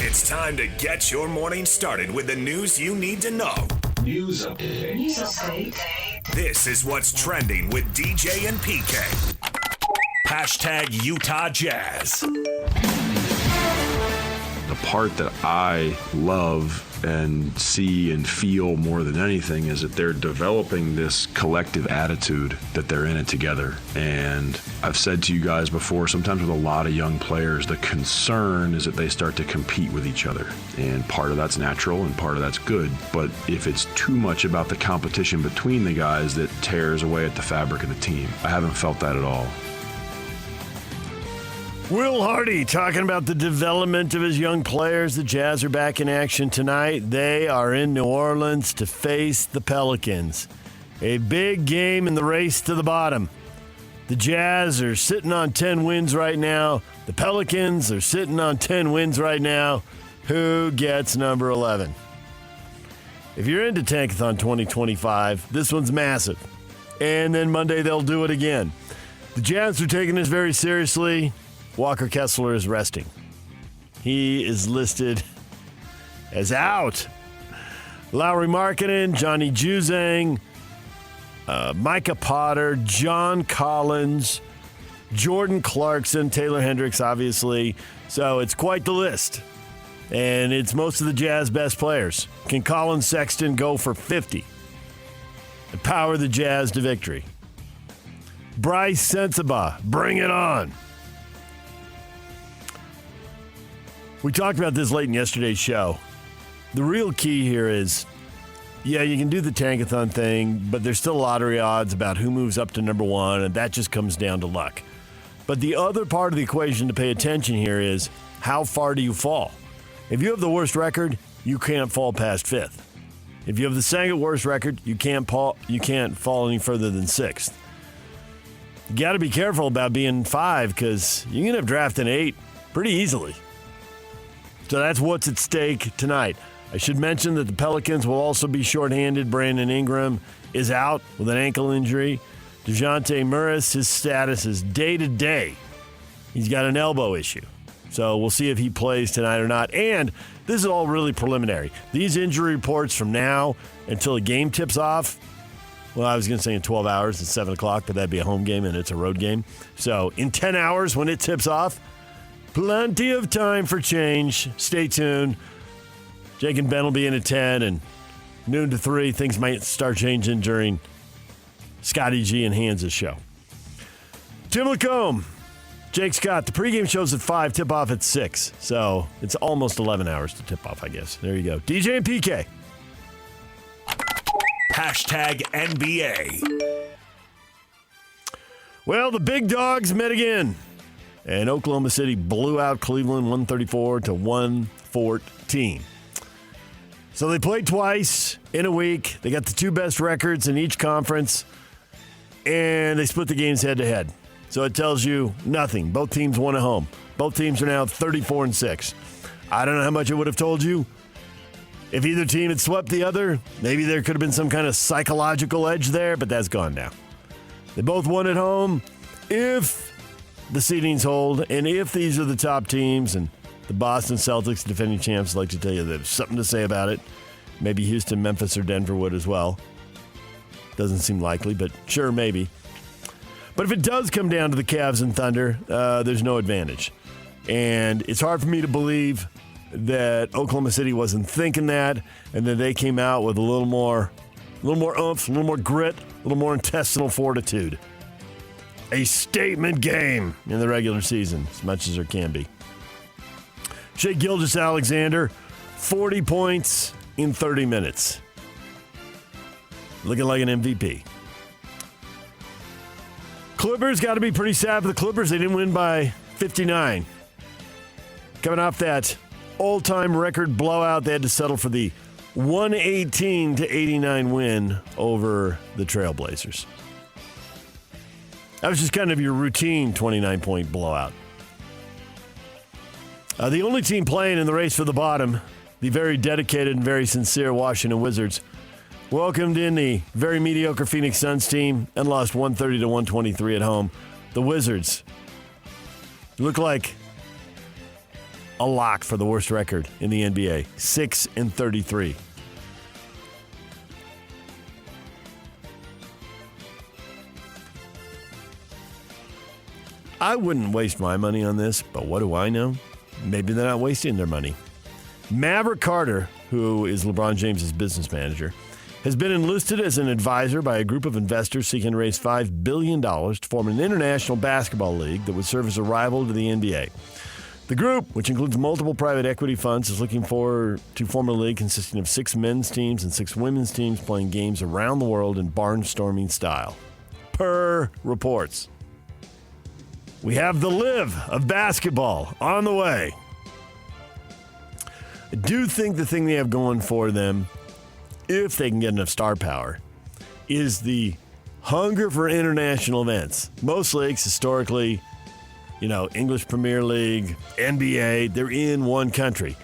It's time to get your morning started with the news you need to know. News update. This is what's trending with DJ and PK. Hashtag Utah Jazz. The part that I love and see and feel more than anything is that they're developing this collective attitude that they're in it together. And I've said to you guys before, sometimes with a lot of young players, the concern is that they start to compete with each other. And part of that's natural and part of that's good. But if it's too much about the competition between the guys, that tears away at the fabric of the team. I haven't felt that at all. Will Hardy talking about the development of his young players. The Jazz are back in action tonight. They are in New Orleans to face the Pelicans. A big game in the race to the bottom. The Jazz are sitting on 10 wins right now. The Pelicans are sitting on 10 wins right now. Who gets number 11? If you're into Tankathon 2025, this one's massive. And then Monday they'll do it again. The Jazz are taking this very seriously. Walker Kessler is resting. He is listed as out. Lauri Markkanen, Johnny Juzang, Micah Potter, John Collins, Jordan Clarkson, Taylor Hendricks, obviously. So it's quite the list. And it's most of the Jazz best players. Can Colin Sexton go for 50 and power the Jazz to victory? Bryce Sensabaugh, bring it on. We talked about this late in yesterday's show. The real key here is, yeah, you can do the Tankathon thing, but there's still lottery odds about who moves up to number one, and that just comes down to luck. But the other part of the equation to pay attention here is, how far do you fall? If you have the worst record, you can't fall past fifth. If you have the second worst record, you can't fall any further than sixth. You got to be careful about being 5 because you can end up drafting 8 pretty easily. So that's what's at stake tonight. I should mention that the Pelicans will also be shorthanded. Brandon Ingram is out with an ankle injury. DeJounte Murray, his status is day-to-day. He's got an elbow issue. So we'll see if he plays tonight or not. And this is all really preliminary. These injury reports from now until the game tips off, well, I was going to say in 12 hours at 7 o'clock, but that'd be a home game and it's a road game. So in 10 hours when it tips off, plenty of time for change. Stay tuned. Jake and Ben will be in at 10, and noon to 3, things might start changing during Scotty G and Hans' show. Tim Lacombe, Jake Scott. The pregame show's at 5, tip-off at 6. So it's almost 11 hours to tip off, I guess. There you go. DJ and PK. Hashtag NBA. Well, the big dogs met again. And Oklahoma City blew out Cleveland 134-114. So they played twice in a week. They got the 2 best records in each conference. And they split the games head-to-head. So it tells you nothing. Both teams won at home. Both teams are now 34-6. I don't know how much it would have told you. If either team had swept the other, maybe there could have been some kind of psychological edge there, but that's gone now. They both won at home. If the seedings hold, and if these are the top teams, and the Boston Celtics, defending champs, like to tell you there's something to say about it. Maybe Houston, Memphis, or Denver would as well. Doesn't seem likely, but sure, maybe. But if it does come down to the Cavs and Thunder, there's no advantage. And it's hard for me to believe that Oklahoma City wasn't thinking that, and that they came out with a little more oomph, a little more grit, a little more intestinal fortitude. A statement game in the regular season, as much as there can be. Shai Gilgeous-Alexander, 40 points in 30 minutes. Looking like an MVP. Clippers got to be pretty sad for the Clippers. They didn't win by 59. Coming off that all-time record blowout, they had to settle for the 118-89 win over the Trailblazers. That was just kind of your routine 29-point blowout. The only team playing in the race for the bottom, the very dedicated and very sincere Washington Wizards, welcomed in the very mediocre Phoenix Suns team and lost 130-123 at home. The Wizards look like a lock for the worst record in the NBA, 6-33. I wouldn't waste my money on this, but what do I know? Maybe they're not wasting their money. Maverick Carter, who is LeBron James' business manager, has been enlisted as an advisor by a group of investors seeking to raise $5 billion to form an international basketball league that would serve as a rival to the NBA. The group, which includes multiple private equity funds, is looking to form a league consisting of 6 men's teams and 6 women's teams playing games around the world in barnstorming style. Per reports. We have the live of basketball on the way. I do think the thing they have going for them, if they can get enough star power, is the hunger for international events. Most leagues, historically, English Premier League, NBA, they're in one country.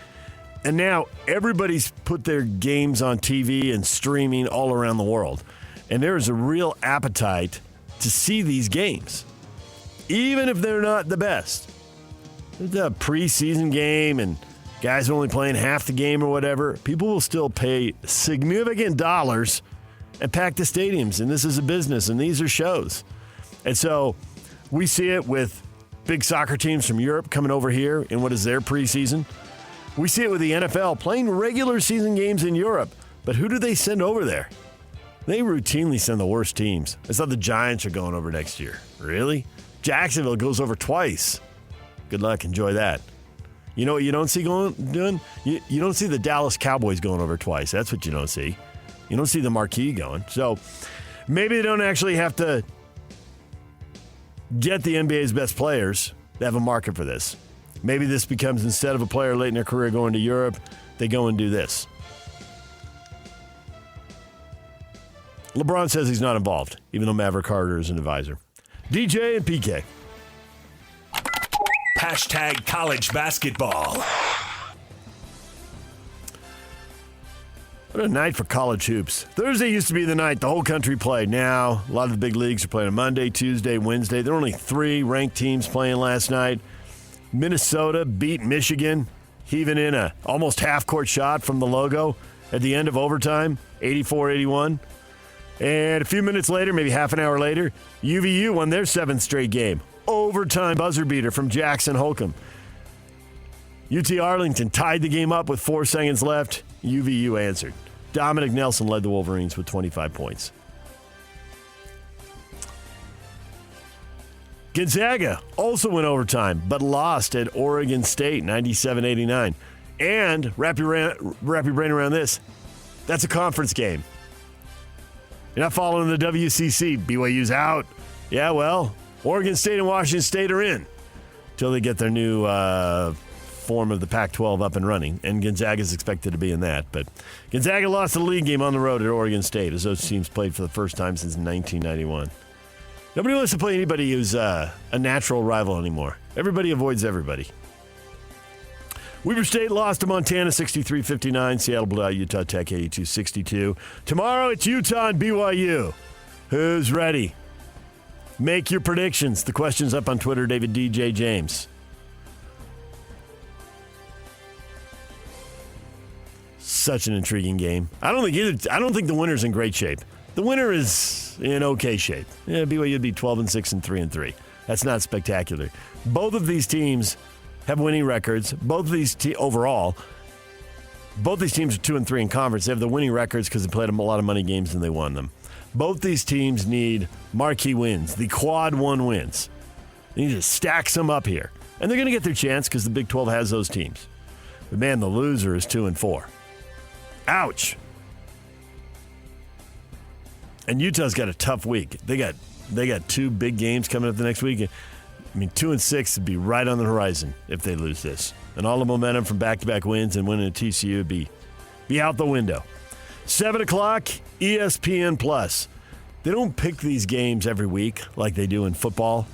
And now everybody's put their games on TV and streaming all around the world. And there is a real appetite to see these games, even if they're not the best. It's a preseason game and guys are only playing half the game or whatever. People will still pay significant dollars and pack the stadiums. And this is a business, and these are shows. And so we see it with big soccer teams from Europe coming over here in what is their preseason. We see it with the NFL playing regular season games in Europe. But who do they send over there? They routinely send the worst teams. I thought the Giants are going over next year. Really? Jacksonville goes over twice. Good luck. Enjoy that. You know what you don't see doing? You don't see the Dallas Cowboys going over twice. That's what you don't see. You don't see the marquee going. So maybe they don't actually have to get the NBA's best players to have a market for this. Maybe this becomes, instead of a player late in their career going to Europe, they go and do this. LeBron says he's not involved, even though Maverick Carter is an advisor. DJ and PK. Hashtag college basketball. What a night for college hoops. Thursday used to be the night the whole country played. Now, a lot of the big leagues are playing on Monday, Tuesday, Wednesday. There were only 3 ranked teams playing last night. Minnesota beat Michigan, heaving in a almost half-court shot from the logo at the end of overtime, 84-81. And a few minutes later, maybe half an hour later, UVU won their 7th straight game. Overtime buzzer beater from Jackson Holcomb. UT Arlington tied the game up with 4 seconds left. UVU answered. Dominic Nelson led the Wolverines with 25 points. Gonzaga also went overtime, but lost at Oregon State, 97-89. And wrap your brain around this. That's a conference game. You're not following the WCC. BYU's out. Yeah, well, Oregon State and Washington State are in until they get their new form of the Pac-12 up and running. And Gonzaga's expected to be in that. But Gonzaga lost the league game on the road at Oregon State as those teams played for the first time since 1991. Nobody wants to play anybody who's a natural rival anymore. Everybody avoids everybody. Weber State lost to Montana 63-59. Seattle blew out Utah Tech 82-62. Tomorrow it's Utah and BYU. Who's ready? Make your predictions. The question's up on Twitter, David DJ James. Such an intriguing game. I don't think the winner's in great shape. The winner is in okay shape. Yeah, BYU would be 12-6 and 3-3. That's not spectacular. Both of these teams have winning records. Both of these overall, both these teams are 2-3 in conference. They have the winning records because they played a lot of money games and they won them. Both these teams need marquee wins, the quad 1 wins. They need to stack some up here. And they're going to get their chance because the Big 12 has those teams. But man, the loser is 2-4. Ouch. And Utah's got a tough week. They got 2 big games coming up the next week. I mean, 2-6 would be right on the horizon if they lose this. And all the momentum from back-to-back wins and winning at TCU would be out the window. 7 o'clock, ESPN Plus. They don't pick these games every week like they do in football,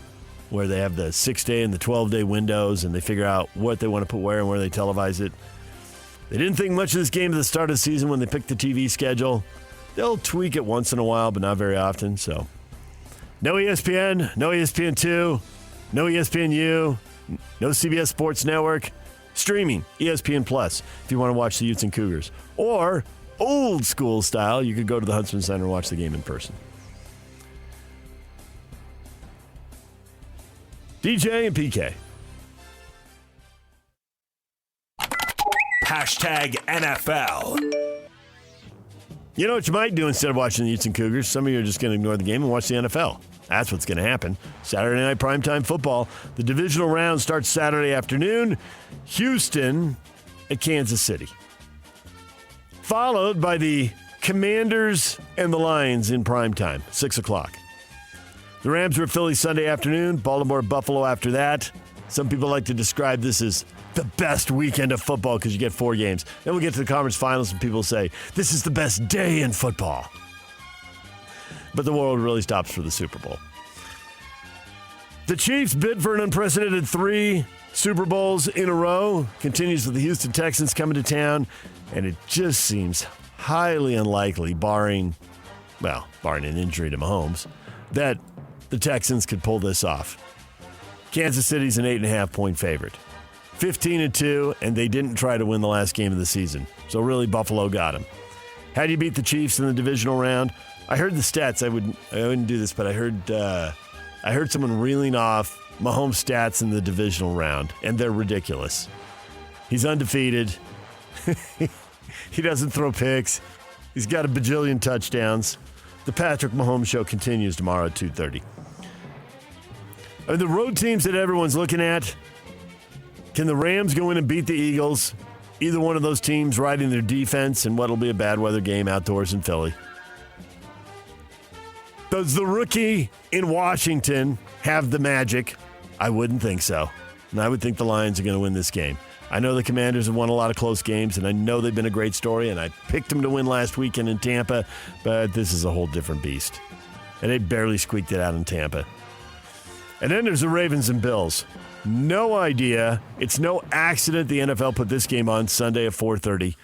where they have the 6-day and the 12-day windows, and they figure out what they want to put where and where they televise it. They didn't think much of this game at the start of the season when they picked the TV schedule. They'll tweak it once in a while, but not very often. So, no ESPN, no ESPN2, no ESPNU, no CBS Sports Network. Streaming, ESPN Plus, if you want to watch the Utes and Cougars. Or, old school style, you could go to the Huntsman Center and watch the game in person. DJ and PK. Hashtag NFL. You know what you might do instead of watching the Utes and Cougars? Some of you are just going to ignore the game and watch the NFL. That's what's going to happen. Saturday night primetime football. The divisional round starts Saturday afternoon. Houston at Kansas City. Followed by the Commanders and the Lions in primetime, 6 o'clock. The Rams are at Philly Sunday afternoon. Baltimore, Buffalo after that. Some people like to describe this as the best weekend of football because you get 4 games. Then we'll get to the conference finals and people say, this is the best day in football. But the world really stops for the Super Bowl. The Chiefs bid for an unprecedented 3 Super Bowls in a row. Continues with the Houston Texans coming to town. And it just seems highly unlikely, barring an injury to Mahomes, that the Texans could pull this off. Kansas City's an 8.5-point favorite. 15-2, and they didn't try to win the last game of the season. So really, Buffalo got them. How do you beat the Chiefs in the divisional round? I heard the stats. I wouldn't do this, but I heard someone reeling off Mahomes' stats in the divisional round, and they're ridiculous. He's undefeated. He doesn't throw picks. He's got a bajillion touchdowns. The Patrick Mahomes Show continues tomorrow at 2:30. The road teams that everyone's looking at, can the Rams go in and beat the Eagles? Either one of those teams riding their defense in what'll be a bad weather game outdoors in Philly. Does the rookie in Washington have the magic? I wouldn't think so. And I would think the Lions are going to win this game. I know the Commanders have won a lot of close games, and I know they've been a great story, and I picked them to win last weekend in Tampa, but this is a whole different beast. And they barely squeaked it out in Tampa. And then there's the Ravens and Bills. No idea. It's no accident the NFL put this game on Sunday at 4:30.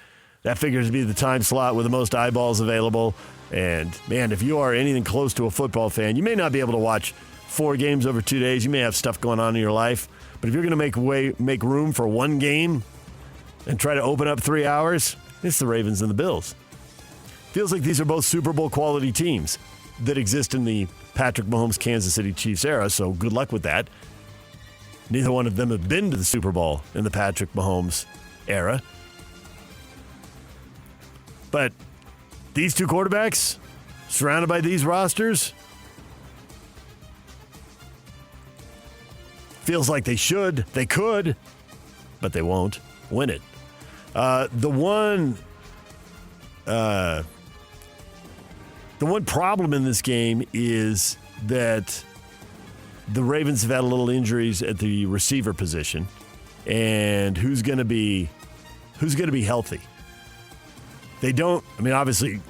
That figures to be the time slot with the most eyeballs available. And, man, if you are anything close to a football fan, you may not be able to watch 4 games over 2 days. You may have stuff going on in your life. But if you're going to make room for 1 game and try to open up 3 hours, it's the Ravens and the Bills. Feels like these are both Super Bowl quality teams that exist in the Patrick Mahomes Kansas City Chiefs era, so good luck with that. Neither one of them have been to the Super Bowl in the Patrick Mahomes era. But these 2 quarterbacks, surrounded by these rosters, feels like they could, but they won't win it. The one problem in this game is that the Ravens have had a little injuries at the receiver position, and who's going to be healthy? They don't. I mean, obviously,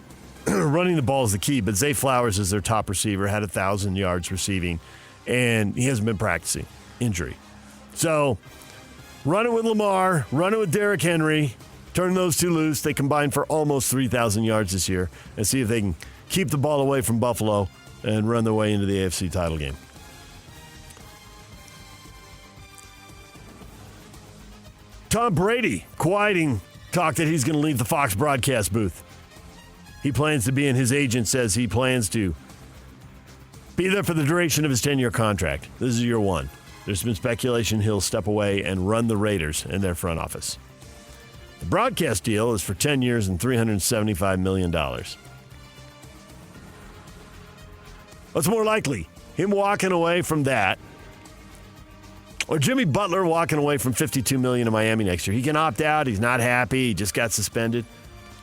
running the ball is the key. But Zay Flowers is their top receiver, had 1,000 yards receiving, and he hasn't been practicing. Injury. So, run it with Lamar, run it with Derrick Henry, turn those 2 loose. They combine for almost 3,000 yards this year, and see if they can keep the ball away from Buffalo and run their way into the AFC title game. Tom Brady quieting talk that he's going to leave the Fox broadcast booth. He plans to be, and his agent says he plans to be there for the duration of his 10-year contract. This is year 1. There's been speculation he'll step away and run the Raiders in their front office. The broadcast deal is for 10 years and $375 million. What's more likely, him walking away from that, or Jimmy Butler walking away from $52 million in Miami next year? He can opt out. He's not happy. He just got suspended.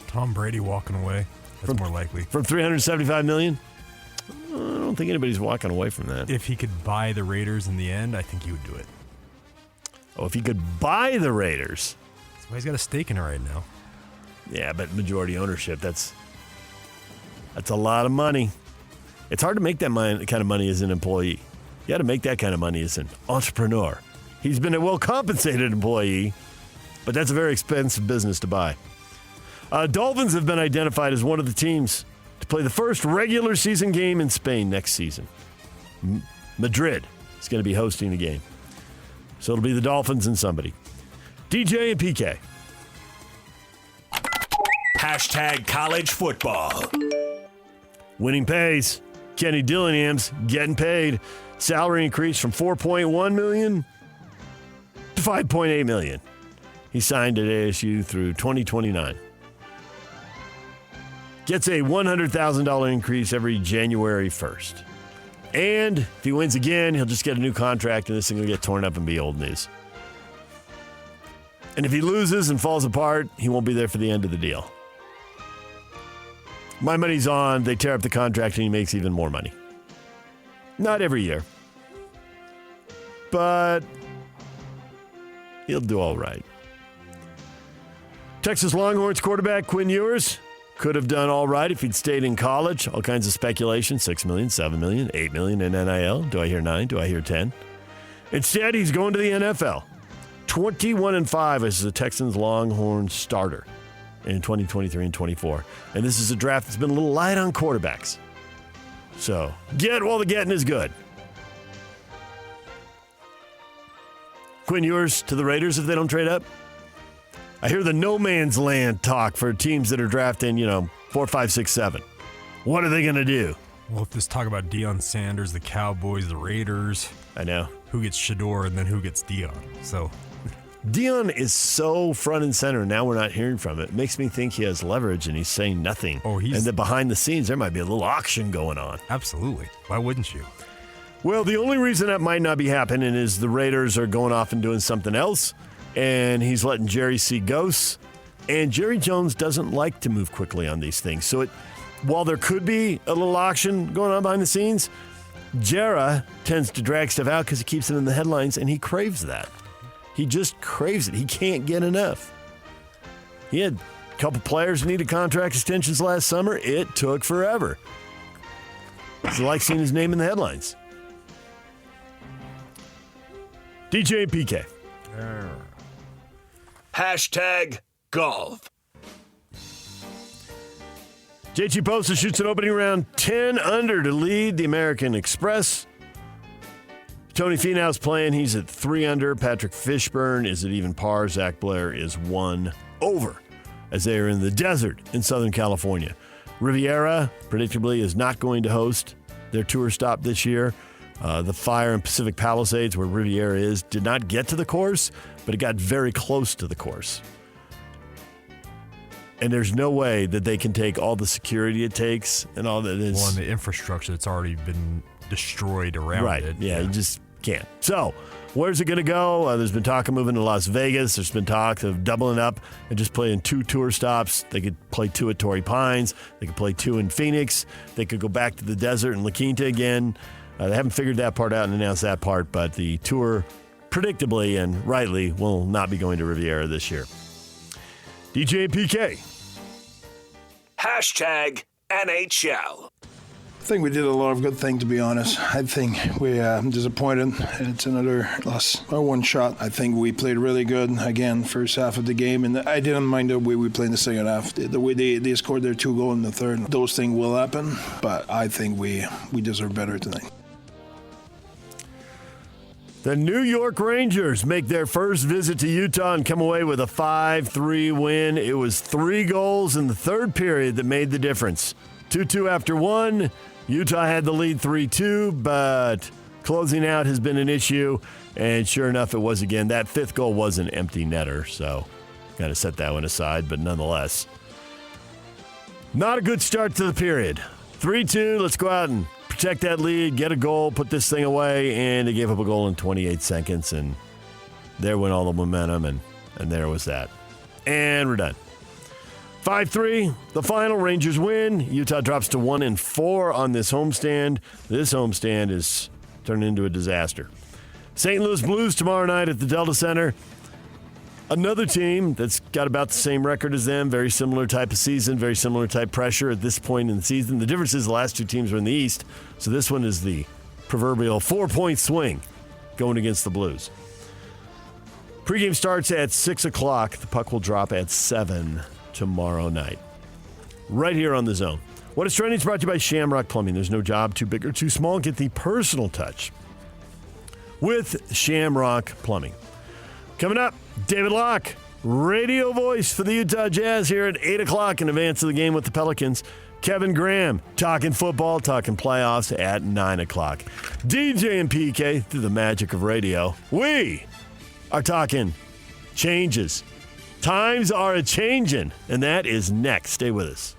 Tom Brady walking away. That's more likely. From $375 million? I don't think anybody's walking away from that. If he could buy the Raiders in the end, I think he would do it. Oh, if he could buy the Raiders? That's why he's got a stake in it right now. Yeah, but majority ownership, that's a lot of money. It's hard to make that kind of money as an employee. You got to make that kind of money as an entrepreneur. He's been a well-compensated employee, but that's a very expensive business to buy. Dolphins have been identified as one of the teams to play the first regular season game in Spain next season. Madrid is going to be hosting the game. So it'll be the Dolphins and somebody. DJ and PK. Hashtag college football. Winning pays. Kenny Dillingham's getting paid. Salary increase from $4.1 million to $5.8 million. He signed at ASU through 2029. Gets a $100,000 increase every January 1st. And if he wins again, he'll just get a new contract and this thing will get torn up and be old news. And if he loses and falls apart, he won't be there for the end of the deal. My money's on, they tear up the contract and he makes even more money. Not every year. But he'll do all right. Texas Longhorns quarterback Quinn Ewers could have done all right if he'd stayed in college. All kinds of speculation, $6 million, $7 million, $8 million in NIL. Do I hear 9? Do I hear 10? Instead, he's going to the NFL. 21-5 as the Texans Longhorns starter in 2023 and 24. And this is a draft that's been a little light on quarterbacks. So, get while the getting is good. Quinn Ewers to the Raiders if they don't trade up. I hear the no man's land talk for teams that are drafting, 4, 5, 6, 7. What are they going to do? Well, if this talk about Deion Sanders, the Cowboys, the Raiders. I know. Who gets Shador and then who gets Deion. So Deion is so front and center. Now we're not hearing from it. It makes me think he has leverage and he's saying nothing. Oh, and then behind the scenes, there might be a little auction going on. Absolutely. Why wouldn't you? Well, the only reason that might not be happening is the Raiders are going off and doing something else, and he's letting Jerry see ghosts. And Jerry Jones doesn't like to move quickly on these things. So while there could be a little auction going on behind the scenes, Jerry tends to drag stuff out because he keeps it in the headlines, and he craves that. He just craves it. He can't get enough. He had a couple players who needed contract extensions last summer. It took forever. He likes seeing his name in the headlines. DJ and PK. Hashtag golf. JT Posta shoots an opening round 10 under to lead the American Express. Tony Finau's playing. He's at 3 under. Patrick Fishburne is at even par. Zach Blair is 1 over as they are in the desert in Southern California. Riviera, predictably, is not going to host their tour stop this year. The fire in Pacific Palisades, where Riviera is, did not get to the course, but it got very close to the course. And there's no way that they can take all the security it takes and all that is. Well, and the infrastructure that's already been destroyed around it. Yeah, you just can't. So, where's it going to go? There's been talk of moving to Las Vegas. There's been talk of doubling up and just playing 2 tour stops. They could play 2 at Torrey Pines. They could play 2 in Phoenix. They could go back to the desert in La Quinta again. They haven't figured that part out and announced that part, but the tour, predictably and rightly, will not be going to Riviera this year. DJ and PK. Hashtag NHL. I think we did a lot of good things, to be honest. I think we disappointed. It's another loss by 1 shot. I think we played really good, again, first half of the game. And I didn't mind the way we played in the second half. The way they scored their 2 goals in the third. Those things will happen, but I think we deserve better tonight. The New York Rangers make their first visit to Utah and come away with a 5-3 win. It was 3 goals in the third period that made the difference. 2-2 after 1. Utah had the lead 3-2, but closing out has been an issue. And sure enough, it was again. That 5th goal was an empty netter, so got to set that one aside. But nonetheless, not a good start to the period. 3-2, let's go out and protect that lead, get a goal, put this thing away, and they gave up a goal in 28 seconds, and there went all the momentum, and there was that. And we're done. 5-3, the final. Rangers win. Utah drops to 1-4 on this homestand. This homestand is turning into a disaster. St. Louis Blues tomorrow night at the Delta Center. Another team that's got about the same record as them, very similar type of season, very similar type pressure at this point in the season. The difference is the last 2 teams are in the East, so this one is the proverbial 4-point swing going against the Blues. Pregame starts at 6 o'clock. The puck will drop at 7 tomorrow night. Right here on The Zone. What is Trending is brought to you by Shamrock Plumbing. There's no job too big or too small. Get the personal touch with Shamrock Plumbing. Coming up, David Locke, radio voice for the Utah Jazz here at 8 o'clock in advance of the game with the Pelicans. Kevin Graham, talking football, talking playoffs at 9 o'clock. DJ and PK, through the magic of radio, we are talking changes. Times are a-changin', and that is next. Stay with us.